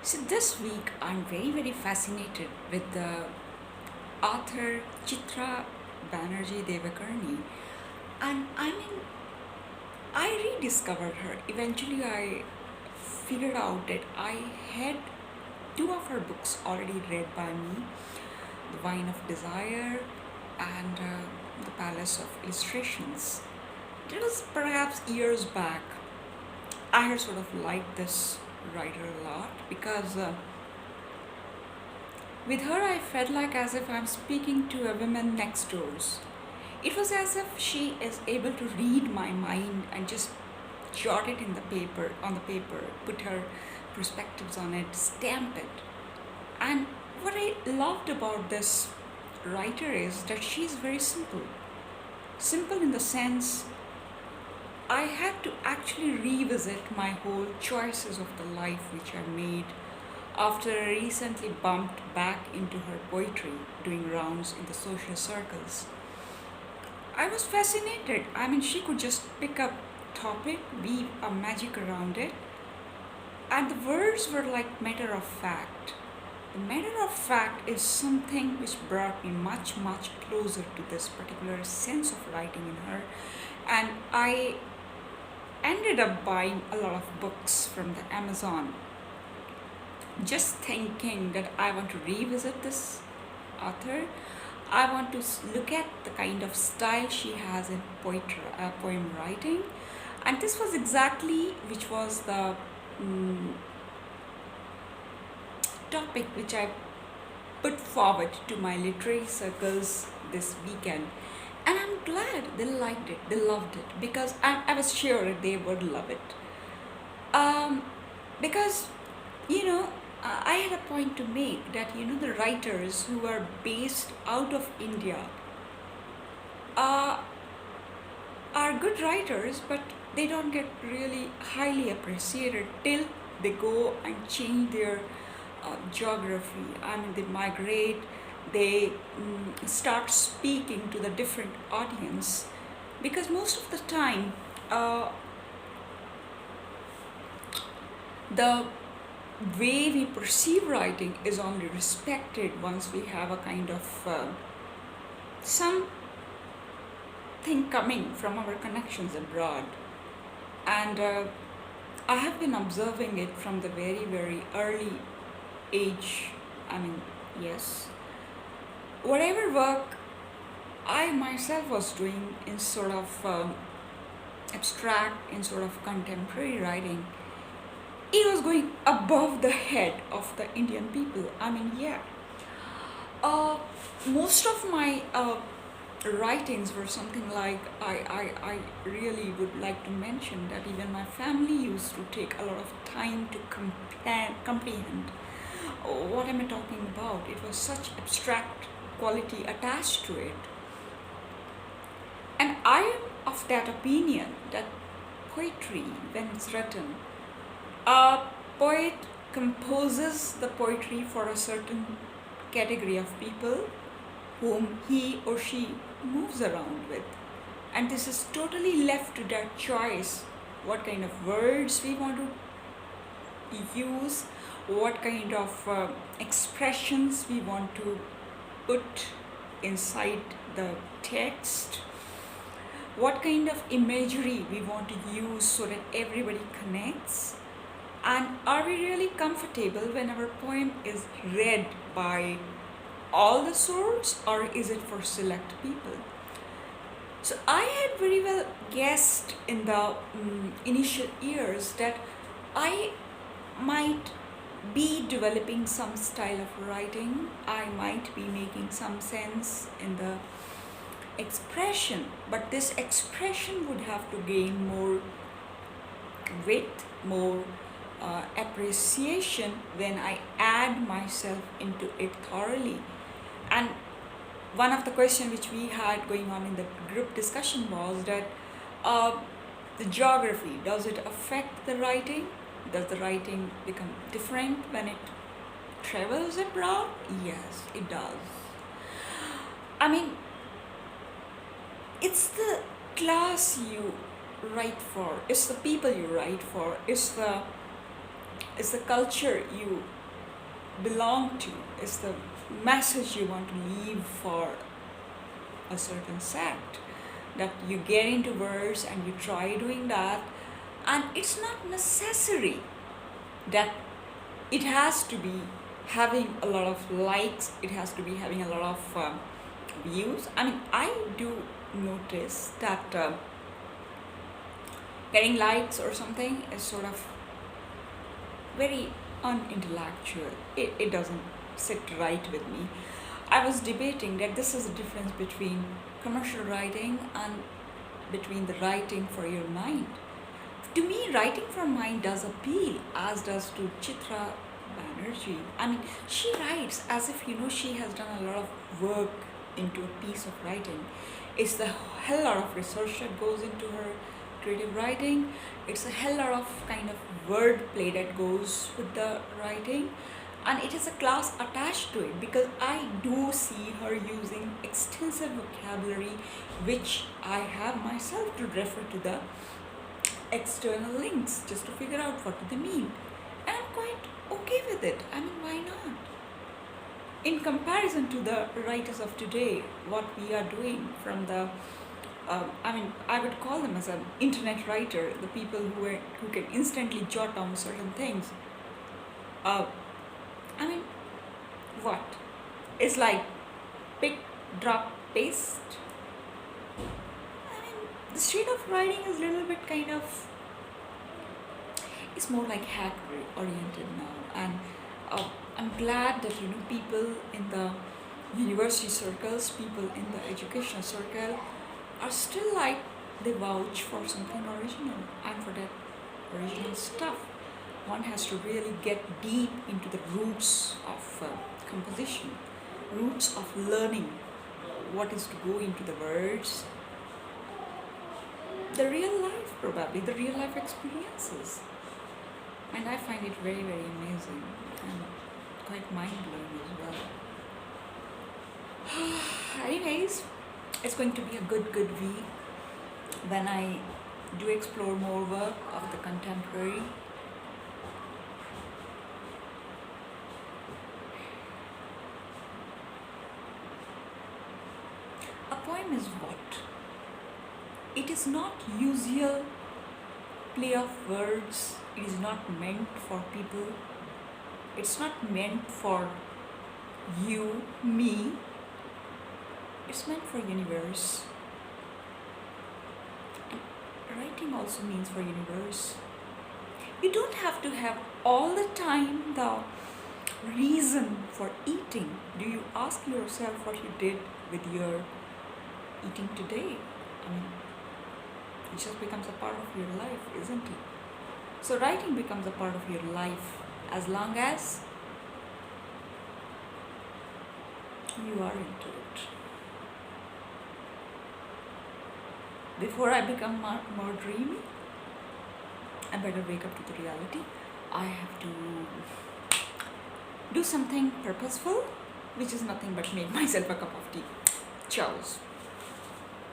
So this week I'm very fascinated with the author Chitra Banerjee Divakaruni, and I rediscovered her. Eventually I figured out that I had two of her books already read by me, The Wine of Desire and The Palace of Illustrations. It was perhaps years back. I had sort of liked this writer a lot because with her, I felt like as if I'm speaking to a woman next door. It was as if she is able to read my mind and just jot it in the paper on the paper, put her perspectives on it, stamp it. And what I loved about this writer is that she's very simple. Simple in the sense I had to actually revisit my whole choices of the life which I made after I recently bumped back into her poetry doing rounds in the social circles. I was fascinated. She could just pick up topic, weave a magic around it, and the words were like matter of fact. The matter of fact is something which brought me much closer to this particular sense of writing in her, and I ended up buying a lot of books from the Amazon, just thinking that I want to revisit this author. I want to look at the kind of style she has in poem writing, and this was exactly which was the topic which I put forward to my literary circles this weekend. And I'm glad they liked it, they loved it, because I was sure that they would love it. Um, because, you know, I had a point to make that, the writers who are based out of India uh, are good writers, but they don't get really highly appreciated till they go and change their geography. They migrate, they start speaking to the different audience, because most of the time the way we perceive writing is only respected once we have a kind of something coming from our connections abroad. And I have been observing it from the very early age. Yes, whatever work I myself was doing in sort of abstract, in sort of contemporary writing, it was going above the head of the Indian people. Yeah. Most of my writings were something like I really would like to mention that even my family used to take a lot of time to comprehend what am I talking about. It was such abstract quality attached to it. And I am of that opinion that poetry, when it's written, a poet composes the poetry for a certain category of people whom he or she moves around with. And this is totally left to their choice what kind of words we want to use, what kind of expressions we want to put inside the text, what kind of imagery we want to use so that everybody connects. And are we really comfortable when our poem is read by all the sorts, or is it for select people? So I had very well guessed in the initial years that I might be developing some style of writing. I might be making some sense in the expression, but this expression would have to gain more width, more appreciation when I add myself into it thoroughly. And one of the questions which we had going on in the group discussion was that the geography, does it affect the writing? Does the writing become different when it travels abroad? Yes, it does. It's the class you write for, it's the people you write for, it's the it's the culture you belong to, it's the message you want to leave for a certain sect, that you get into verse and you try doing that, and it's not necessary that it has to be having a lot of likes, it has to be having a lot of views. I mean, I do notice that getting likes or something is sort of very unintellectual. It doesn't sit right with me. I was debating that this is the difference between commercial writing and between the writing for your mind. To me, writing for mind does appeal, as does to Chitra Banerjee. I mean, she writes as if she has done a lot of work into a piece of writing. It's the hell lot of research that goes into her creative writing. It's a hell lot of kind of wordplay that goes with the writing, and it is a class attached to it, because I do see her using extensive vocabulary which I have myself to refer to the external links just to figure out what do they mean, and I'm quite okay with it. I mean, why not? In comparison to the writers of today, what we are doing from the I would call them as an internet writer, the people who can instantly jot down certain things. I mean, what? It's like pick, drop, paste. I mean, the state of writing is a little bit kind of, it's more like hack oriented now, and I'm glad that people in the university circles, people in the educational circle are still like, they vouch for something original, and for that original stuff one has to really get deep into the roots of composition, roots of learning what is to go into the words, the real life, probably the real life experiences. And I find it very, very amazing and quite mind blowing as well. Anyways, it's going to be a good week when I do explore more work of the contemporary. A poem is what? It is not usual play of words. It is not meant for people. It's not meant for you, me. It's meant for universe. And writing also means for universe. You don't have to have all the time the reason for eating. Do you ask yourself what you did with your eating today? I mean, it just becomes a part of your life, isn't it? So writing becomes a part of your life as long as you are into it. Before I become more dreamy, I better wake up to the reality. I have to do something purposeful, which is nothing but make myself a cup of tea. Cheers.